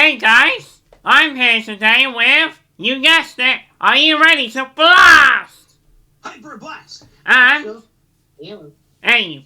Hey guys, I'm here today with, you guessed it, are you ready to blast? Hyper blast! And Hello. Abe.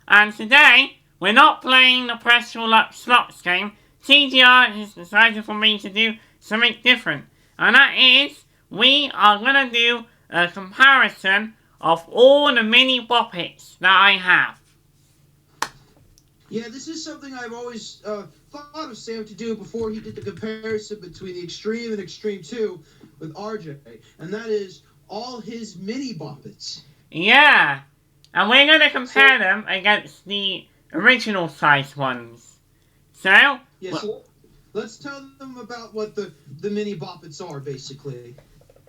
And today, we're not playing the Press Your Luck slots game. TGR has decided for me to do something different. And that is, we are going to do a comparison of all the mini Bop Its that I have. Yeah, this is something I've always thought of Sam to do before he did the comparison between the Extreme and Extreme 2 with RJ. And that is all his mini Bop Its. Yeah. And we're going to compare them against the original size ones. So? Yeah, so let's tell them about what the mini Bop Its are, basically.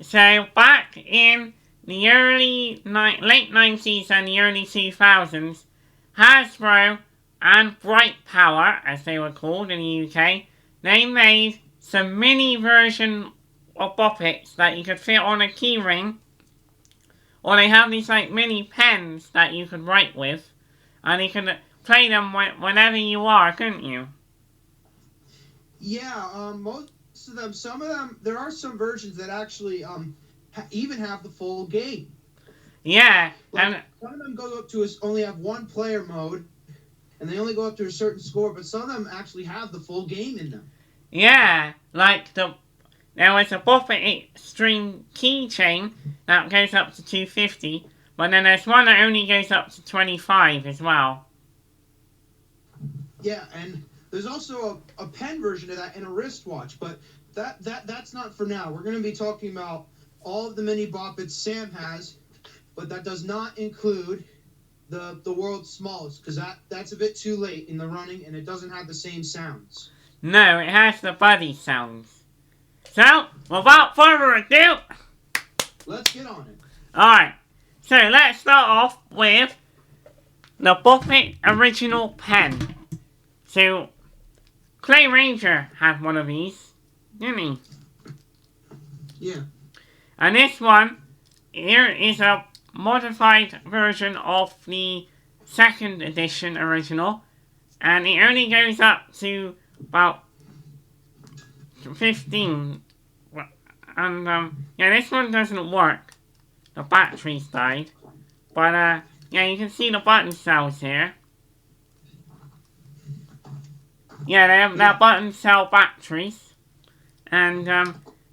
So, back in the late 90s and the early 2000s, Hasbro and Bright Power, as they were called in the UK, they made some mini version of Bop Its that you could fit on a keyring, or they have these like mini pens that you could write with, and you could play them whenever you are, couldn't you? Yeah, most of them, some of them, there are some versions that actually even have the full game. Yeah, like, some of them go up to only have one player mode, and they only go up to a certain score, but some of them actually have the full game in them. Yeah, like there was a Bop It Extreme Keychain that goes up to 250, but then there's one that only goes up to 25 as well. Yeah, and there's also a pen version of that and a wristwatch, but that's not for now. We're going to be talking about all of the mini Bop Its Sam has, but that does not include the world's smallest, because that's a bit too late in the running, and it doesn't have the same sounds. No, it has the buddy sounds. So, without further ado, let's get on it. Alright, so let's start off with the Bop It Original Pen. So, Clay Ranger had one of these, didn't he? Yeah. And this one, here is a modified version of the second edition original, and it only goes up to about 15. And yeah, this one doesn't work. The battery's died. But yeah, you can see the button cells here. Yeah, they're button cell batteries. And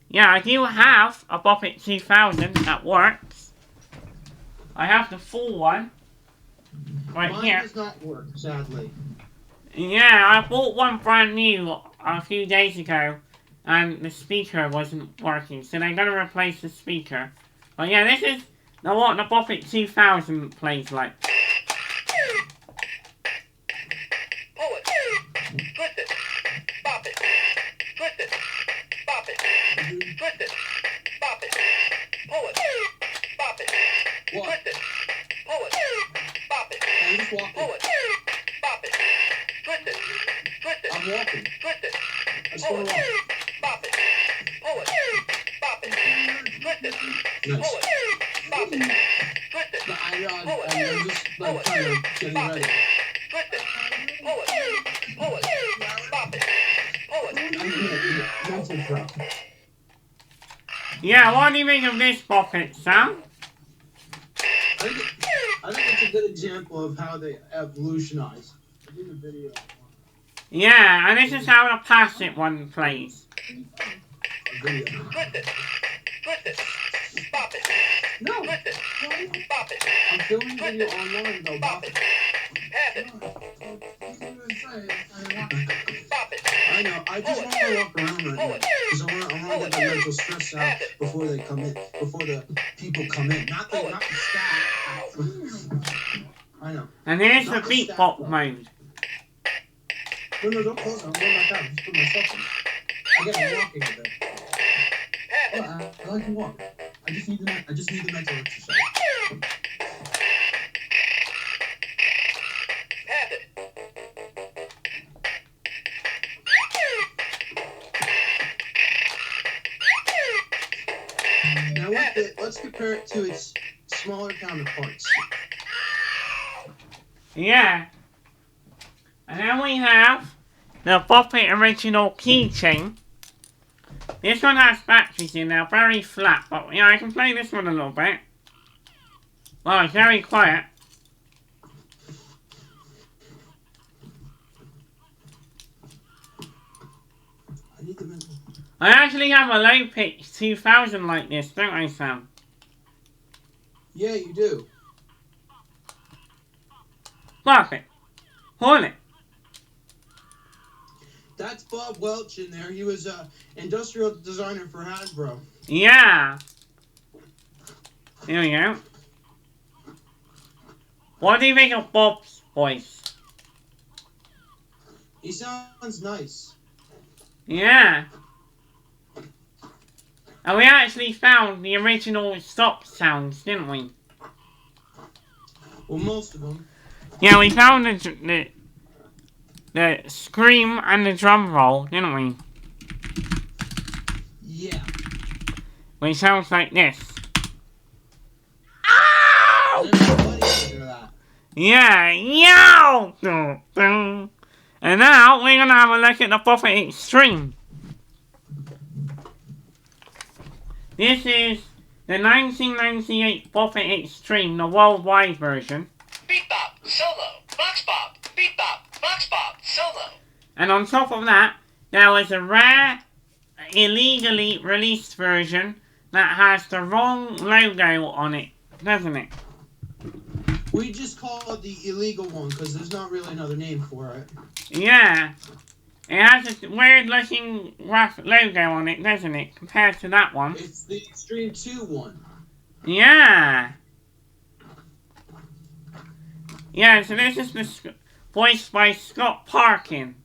yeah, I do have a Bop It 2000 that works. I have the full one right Mine here. Mine does not work, sadly. Yeah, I bought one brand new a few days ago, and the speaker wasn't working, so they're going to replace the speaker. But yeah, this is what the Bop It 2000 plays like. Pull it, twist it, bop it, twist it, bop it, twist it, bop it, pull it, bop it, twist it, pull it, bop it, pull it, bop it, twist it, I'm walking. twist it, pull it, bop it, pull it, bop it, twist it, nice. pull it, bop it, twist it, I'm just like kind of getting ready. twist it, pull it, bop it, pull it. Mental prep. Yeah, what do you think of this Bop It, Sam? I think it's a good example of how they evolutionize. I did a video. Yeah, and this is how the passive one plays. Twist it, bop it, No, twist it, bop it, I'm filming a video online though. bop it, pass it, bop it, I know. I just want to walk around right now because I want to get the mental stress out before they come in, before the people come in, not the staff. I know. And here's the beatbox mode. No, don't close it. I'm going back out. Just put myself in. I get walking a bit. I like to walk. I just need the mental exercise. pass it, Now let's compare it to its smaller counterparts. Yeah. And then we have the Bop It Original Keychain. This one has batteries in there, very flat, but yeah, I can play this one a little bit. Well, it's very quiet. I actually have a low pitch 2000 like this, don't I, Sam? Yeah, you do. Bop it. Hold it. That's Bob Welch in there. He was an industrial designer for Hasbro. Yeah. Here we go. What do you think of Bob's voice? He sounds nice. Yeah. And we actually found the original stop sounds, didn't we? Well, most of them. Yeah, we found the scream and the drum roll, didn't we? Yeah. Which sounds like this. And then my buddy after that. Yeah, yow! And now we're gonna have a look at the Bop It Extreme. This is the 1998 Bop It Extreme, the worldwide version. Beat bop, solo, box bop, beat bop, box bop, solo. And on top of that, there was a rare, illegally released version that has the wrong logo on it, doesn't it? We just call it the illegal one because there's not really another name for it. Yeah. It has a weird looking rough logo on it, doesn't it, compared to that one? It's the Extreme 2 one. Yeah. Yeah, so this is the voiced by Scott Parkin.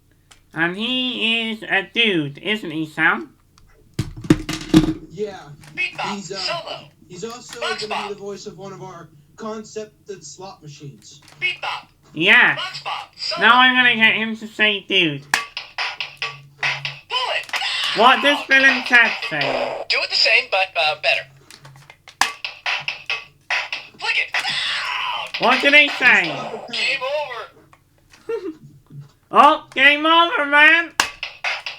And he is a dude, isn't he, Sam? Yeah. Beat bop, solo, He's also going to be the voice of one of our concepted slot machines. beat bop, Yeah. box bop, solo. Now I'm gonna get him to say dude. Bullet. What does Bill and Ted say? Do it the same, but better. Flick it. What do they say? Game over. Oh, game over, man!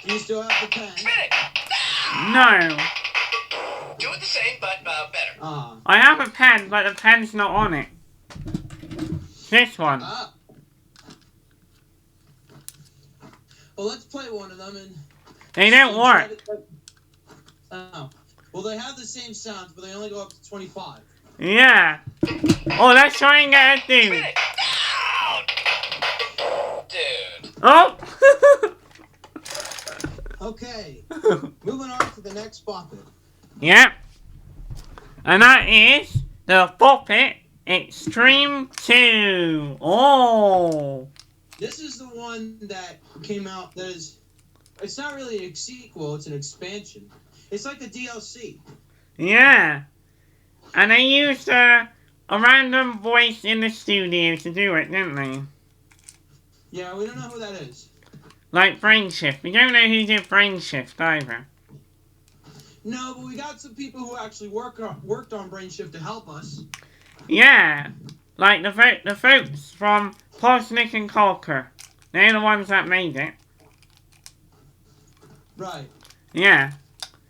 Do you still have the pen? Spin it. No. Do it the same, but better. Ah. I have a pen, but the pen's not on it. This one. Ah. Well, let's play one of them and... They don't work. Oh. Well, they have the same sounds, but they only go up to 25. Yeah. Oh, let's try and get a Spin dude. it. Dude. Oh! Okay. Moving on to the next Bop It. Yeah. And that is the Bop It Extreme 2. Oh! This is the one that came out that is... It's not really a sequel, it's an expansion. It's like a DLC. Yeah. And they used a random voice in the studio to do it, didn't they? Yeah, we don't know who that is. Like Brainshift. We don't know who did Brainshift either. No, but we got some people who actually worked on Brainshift to help us. Yeah. Like the folks from Posnick and Colker. They're the ones that made it. Right. Yeah.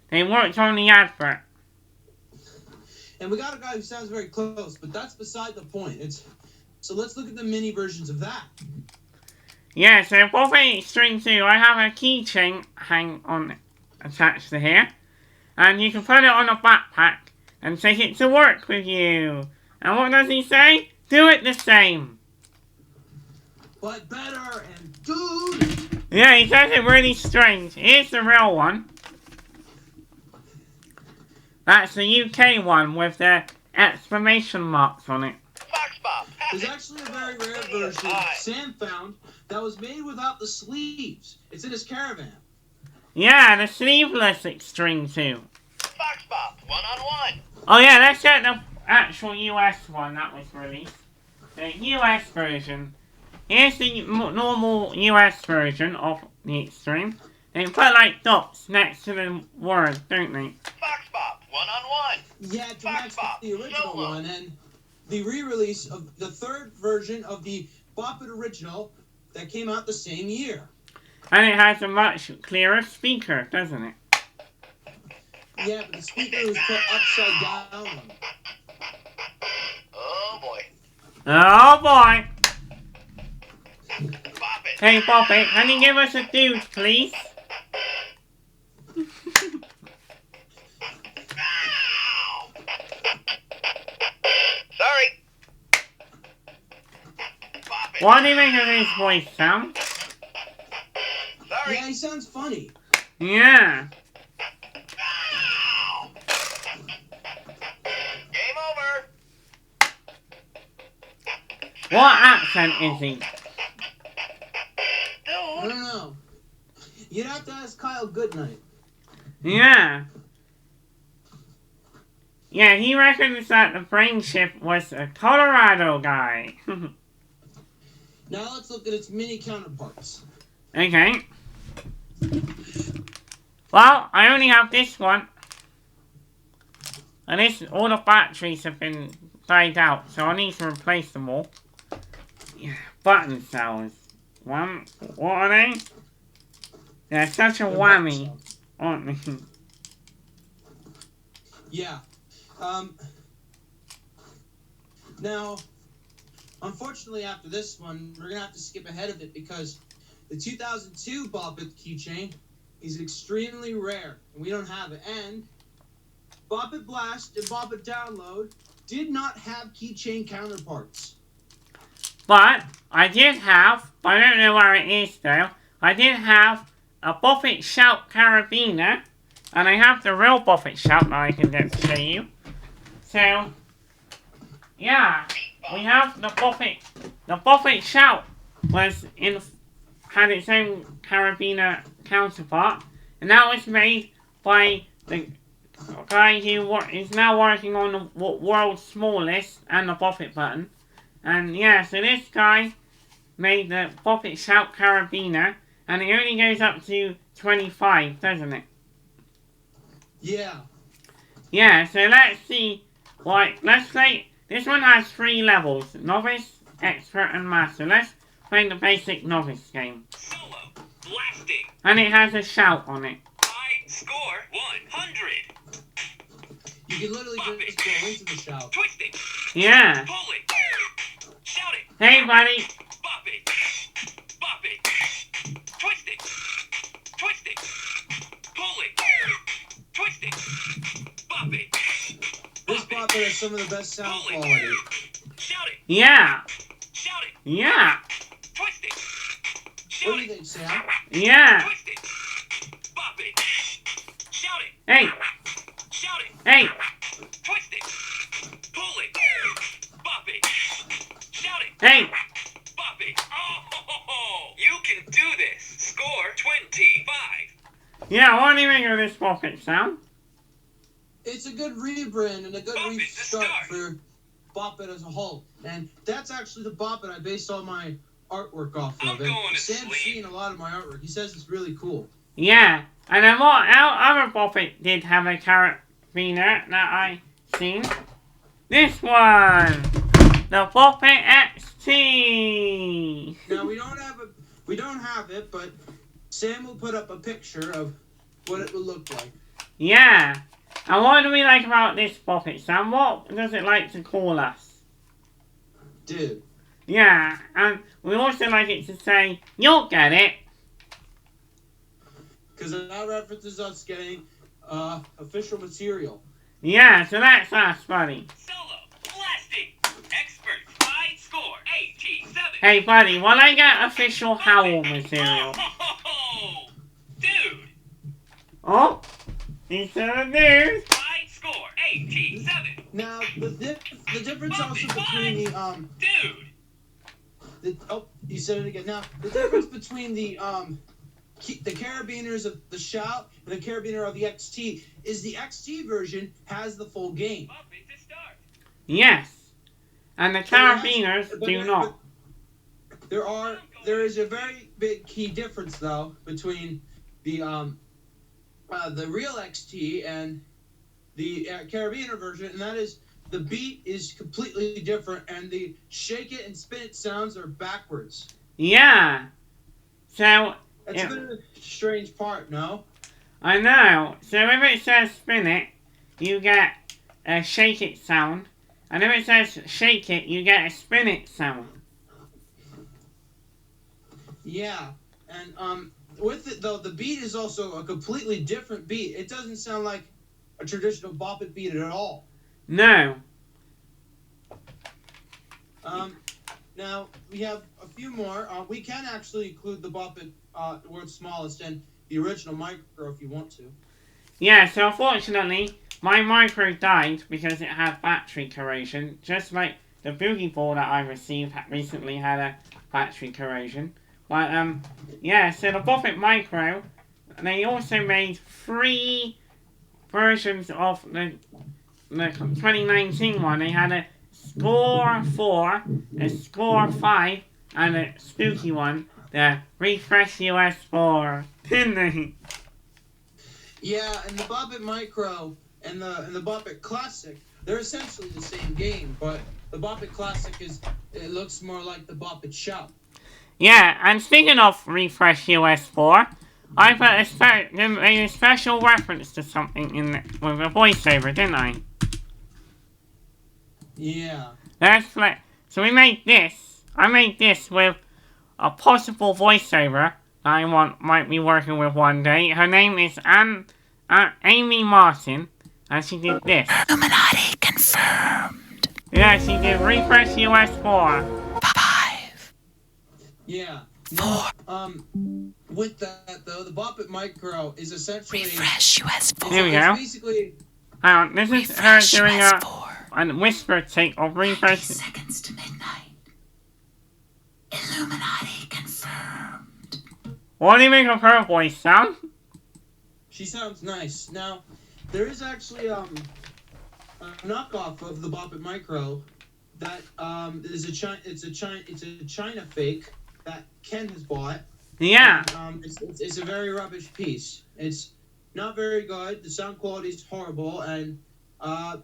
They worked on the advert. And we got a guy who sounds very close, but that's beside the point. So let's look at the mini versions of that. Yeah, so Bop It Extreme 2, I have a keychain attached to here. And you can put it on a backpack and take it to work with you. And what does he say? Do it the same. But better and dude. Yeah, he says it really strange. Here's the real one. That's the UK one with the exclamation marks on it. Box bop. There's actually a very rare version Sam found that was made without the sleeves. It's in his caravan. Yeah, the sleeveless Extreme 2. Box bop. 1-on-1. Oh yeah, let's get the actual US one that was released. The US version. Here's the normal US version of the Extreme. They put like dots next to the word, don't they? Box bop. 1-on-1. Yeah, to match the original one, and the re-release of the third version of the Bop It Original that came out the same year. And it has a much clearer speaker, doesn't it? Yeah, but the speaker was put upside down. Oh boy. Oh boy! Bop it. Hey Bop It, can you give us a dude, please? Ow! Sorry. Bop it. What do you make of his voice, Sam? Sorry. Yeah, he sounds funny. Yeah. Ow! Game over. What accent is he? I don't know. You'd have to ask Kyle Goodnight. Yeah. Yeah, he reckons that the brain chip was a Colorado guy. Now let's look at its mini counterparts. Okay. Well, I only have this one. And all the batteries have been died out, so I need to replace them all. Yeah, button cells. What are they? They're such a whammy, aren't they? Yeah. Now, unfortunately, after this one, we're gonna have to skip ahead of it because the 2002 Bop It keychain is extremely rare, and we don't have it. And Bop It Blast and Bop It Download did not have keychain counterparts. But I did have, I don't know where it is though, I did have a Bop It Shout Carabiner, and I have the real Bop It Shout that I can then show you. So, yeah, we have the Bop It. The Bop It Shout had its own carabiner counterpart, and that was made by the guy who is now working on the world's smallest and the Bop It button. And yeah, so this guy made the Bop It Shout Carabiner, and it only goes up to 25, doesn't it? Yeah. Yeah, so let's see. Let's play. This one has 3 levels: Novice, Expert, and Master. Let's play the basic Novice game. Solo. Blasting. And it has a shout on it. I score 100. You can literally just go into the shout. Twist it. Yeah. Pull it. Shout it. Hey, buddy. Bop it. Bop it. Twist it. Twist it. Pull it. Twist it. Bop it. This Bop It has some of the best sound Pull it. quality. Shout it. Yeah. Shout it. Yeah. Twist it. What Shout do you it. think, Sam? Yeah. Twist it. Bop it. Shout it. Hey. Shout it. Hey. Twist it. Pull it. Bop it. Shout it. Hey. Bop it. Oh, you can do this. Score 25. Yeah, what do you think of this Bop It sound? It's a good rebrand and a good Bop It to restart start. for Bop It as a whole. And that's actually the Bop It I based all my artwork off I'm of. And going to Sam's sleep. seen a lot of my artwork. He says it's really cool. Yeah. And then what our other Bop It did have a carabiner that I seen. This one. The Bop It XT. Now we don't have it, but Sam will put up a picture of what it would look like. Yeah. And what do we like about this Bop It, Sam? What does it like to call us? Dude. Yeah, and we also like it to say, you'll get it. Because that references us getting official material. Yeah, so that's us, buddy. Solo. Blasting. Expert. I score 87. Hey, buddy, will I get official Howl material? Oh, dude. Oh, instead of news. I score 87. Now the difference also between you said it again. Now the difference between the carabiners of the Shout and the carabiner of the XT is the XT version has the full game. Bop it to start. Yes. And the carabiners But do not. There is a very big key difference though between the real XT and the carabiner version, and that is the beat is completely different, and the shake it and spin it sounds are backwards. Yeah. So, That's a bit of a strange part, no? I know. So if it says spin it, you get a shake it sound. And if it says shake it, you get a spin it sound. Yeah, and with it though, the beat is also a completely different beat. It doesn't sound like a traditional Bop It beat at all. No. Now we have a few more. We can actually include the Bop It World's Smallest and the original micro if you want to. Yeah, so unfortunately, my micro died because it had battery corrosion, just like the boogie ball that I received recently had a battery corrosion. But, yeah, so the Bop It Micro, they also made 3 versions of the 2019 one. They had a Score 4, a Score 5, and a spooky one, the Refresh US 4. Didn't they? Yeah, and the Bop It Micro and the Bop It Classic, they're essentially the same game, but the Bop It Classic it looks more like the Bop It Shop. Yeah, and speaking of Refresh US 4, I made a special reference to something with a voiceover, didn't I? Yeah. So we made this. I made this with a possible voiceover that might be working with one day. Her name is Amy Martin, and she did this. Illuminati confirmed. Yeah, she did Refresh US 4. 5. Yeah. No, with that though, the Bop It Micro is essentially Refresh US 4. Here we go. Basically, Hang on, this is her doing a whisper take of Refresh. 90 seconds to midnight. Illuminati confirmed. What do you make of her voice sound? she sounds nice. Now, there is actually a knockoff of the Bop It Micro that is it's a China fake that Ken has bought. Yeah. And, it's a very rubbish piece. It's not very good. The sound quality is horrible, and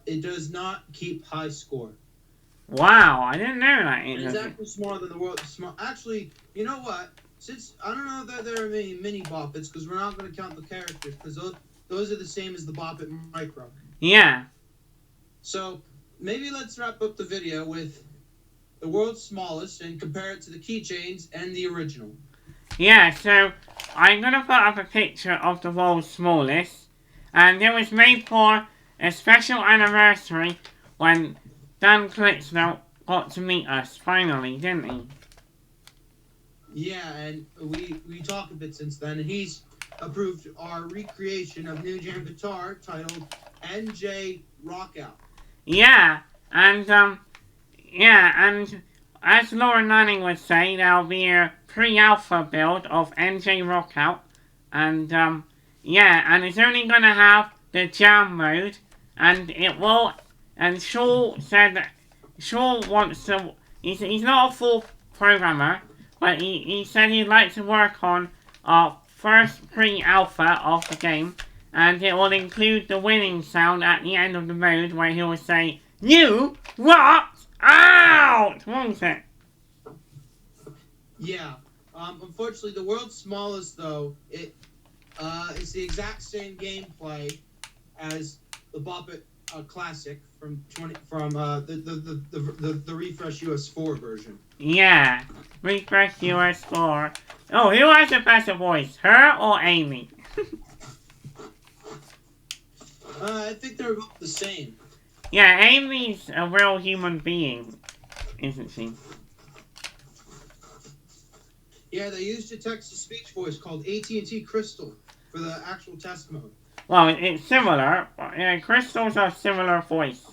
it does not keep high score. Wow, I didn't know that. It's actually smaller than the world. Actually, you know what? Since I don't know that there are many mini Bop Its, because we're not going to count the characters, because those are the same as the Bop It Micro. Yeah. So maybe let's wrap up the video with the world's smallest and compare it to the keychains and the original. Yeah, so I'm going to put up a picture of the world's smallest, and it was made for a special anniversary when Dan Clitzner got to meet us finally, didn't he? Yeah, and we talked a bit since then, and he's approved our recreation of New Jam Guitar titled NJ Rockout. Yeah, and as Laura Nanning would say, there'll be a pre-alpha build of NJ Rockout, and and it's only gonna have the jam mode, and it will. And Shaw said that Shaw wants to. He's not a full programmer, but he said he'd like to work on our first pre-alpha of the game, and it will include the winning sound at the end of the mode where he will say, "You rocked out!" Won't it? Yeah. Unfortunately, the world's smallest though, it's the exact same gameplay as the Bop It Classic from the Refresh US 4 version. Yeah, Refresh US 4. Oh, who has a better voice, her or Amy? I think they're both the same. Yeah, Amy's a real human being, isn't she? Yeah, they used a text-to-speech voice called AT&T Crystal for the actual test mode. Well, it's similar. Yeah, Crystal's a similar voice.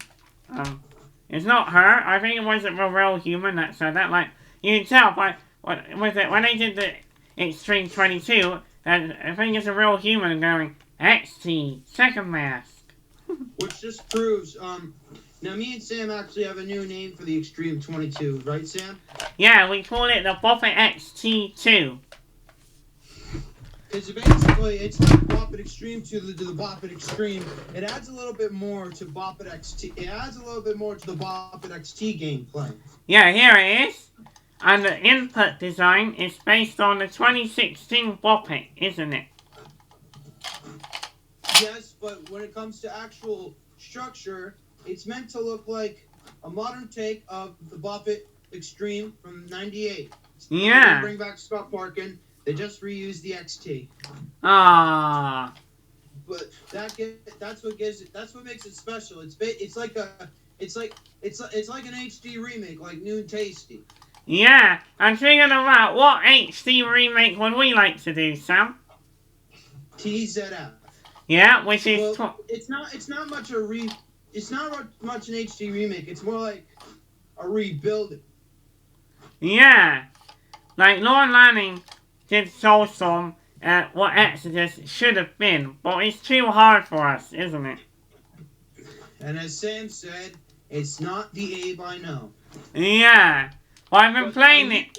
It's not her. I think it wasn't a real human that said that. Like, you can tell by when they did the Extreme 22, that I think it's a real human going, XT, second mask. Which just proves, now me and Sam actually have a new name for the Extreme 22, right, Sam? Yeah, we call it the Bop It XT2. Because basically, it's like Bop It Extreme to the Bop It Extreme. It adds a little bit more to Bop It XT. It adds a little bit more to the Bop It XT gameplay. Yeah, here it is. And the input design is based on the 2016 Bop It, isn't it? Yes, but when it comes to actual structure, it's meant to look like a modern take of the Bop It Extreme from '98. They Yeah. didn't bring back Scott Parkin. They just reused the XT. Ah. But that's what makes it special. It's like an HD remake, like New and Tasty. Yeah, and thinking of that, what HD remake would we like to do, Sam? TZF. Yeah, which is Well, it's not much an HD remake. It's more like a rebuilding. yeah, like Lord Lanning did Soulstorm at what Exodus should have been, but it's too hard for us, isn't it? And as Sam said, it's not the Abe I know. Yeah, well, I've been playing it.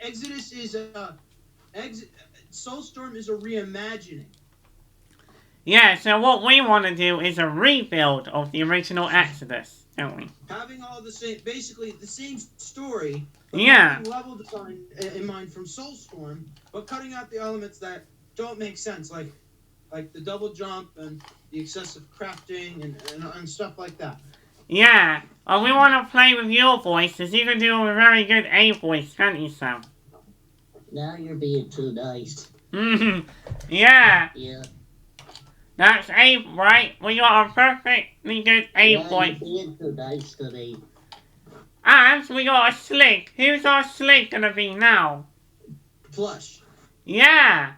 Exodus is Soulstorm is a reimagining. Yeah, so what we want to do is a rebuild of the original Exodus, don't we? Having all basically the same story, but Yeah. having level design in mind from Soulstorm, but cutting out the elements that don't make sense, like the double jump and the excessive crafting and stuff like that. Yeah, well, we want to play with your voice, as you can do a very good A voice, can't you, Sam? Now you're being too nice. Yeah. Yeah. That's Abe, right? We got a perfectly good Abe voice. You're being too nice to me. And we got a Slig. Who's our Slig gonna be now? Plush. Yeah.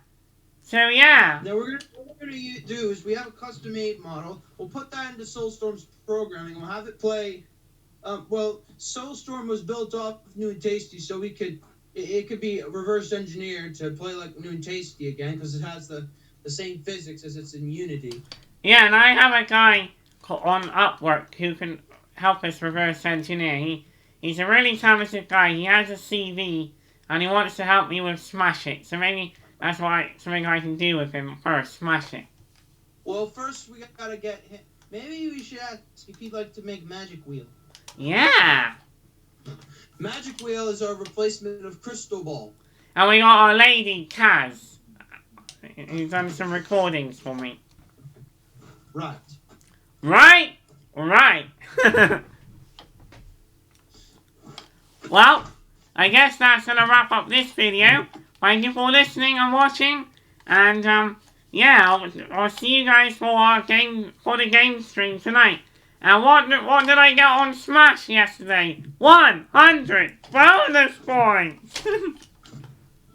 So yeah. Now what we're gonna do is we have a custom-made model. We'll put that into Soulstorm's programming. We'll have it play. Soulstorm was built off of New and Tasty, so it could be reverse engineered to play like New and Tasty again, because it has the same physics as it's in Unity. Yeah, and I have a guy on Upwork who can help us reverse engineer. He's a really talented guy. He has a CV, and he wants to help me with Smash It. So maybe that's something I can do with him first, Smash It. Well, first we gotta get him. Maybe we should ask if he'd like to make Magic Wheel. Yeah. Magic Wheel is our replacement of Crystal Ball. And we got our lady, Kaz. He's done some recordings for me. Right. Right? Right. Well, I guess that's gonna wrap up this video. Thank you for listening and watching. And, yeah, I'll see you guys for the game stream tonight. And what did I get on Smash yesterday? 100 bonus points!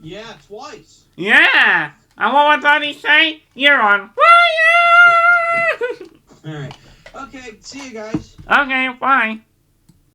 Yeah, twice. Yeah! And what would Daddy say? You're on fire! Alright. Okay, see you guys. Okay, bye.